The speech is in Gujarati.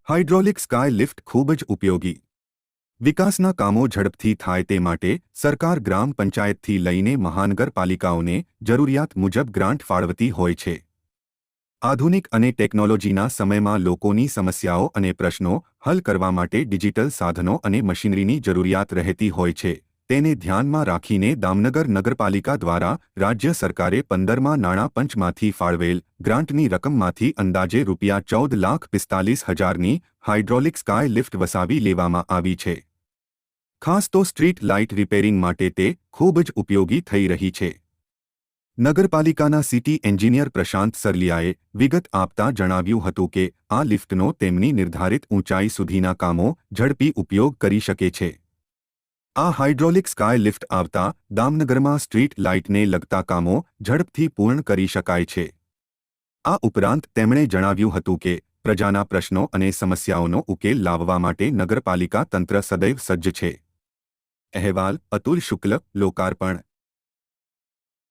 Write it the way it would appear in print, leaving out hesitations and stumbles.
હાઇડ્રોલિક સ્કાય લિફ્ટ ખૂબ જ ઉપયોગી. વિકાસના કામો ઝડપથી થાય તે માટે સરકાર ગ્રામ પંચાયતથી લઈને મહાનગરપાલિકાઓને જરૂરિયાત મુજબ ગ્રાન્ટ ફાળવતી હોય છે. આધુનિક અને ટેકનોલોજીના સમયમાં લોકોની સમસ્યાઓ અને પ્રશ્નો હલ કરવા માટે ડિજિટલ સાધનો અને મશીનરીની જરૂરિયાત રહેતી હોય છે. તેને ધ્યાનમાં રાખીને દામનગર નગરપાલિકા દ્વારા રાજ્ય સરકારે 15મા નાણાં પંચમાંથી ફાળવેલ ગ્રાન્ટની રકમમાંથી અંદાજે ₹14,45,000ની હાઇડ્રોલિક સ્કાય લિફ્ટ વસાવી લેવામાં આવી છે. ખાસ તો સ્ટ્રીટ લાઇટ રિપેરિંગ માટે તે ખૂબ જ ઉપયોગી થઈ રહી છે. નગરપાલિકાના સિટી એન્જિનિયર પ્રશાંત સરલિયાએ વિગત આપતા જણાવ્યું હતું કે આ લિફ્ટનો તેમની નિર્ધારિત ઊંચાઈ સુધીના કામો ઝડપી ઉપયોગ કરી શકે છે. આ હાઇડ્રોલિક સ્કાય લિફ્ટ આવતા દામનગરમાં સ્ટ્રીટ લાઇટને લગતા કામો ઝડપથી પૂર્ણ કરી શકાય છે. આ ઉપરાંત તેમણે જણાવ્યું હતું કે પ્રજાના પ્રશ્નો અને સમસ્યાઓનો ઉકેલ લાવવા માટે નગરપાલિકા તંત્ર સદૈવ સજ્જ છે. અહેવાલ અતુલ શુક્લ, લોકાર્પણ.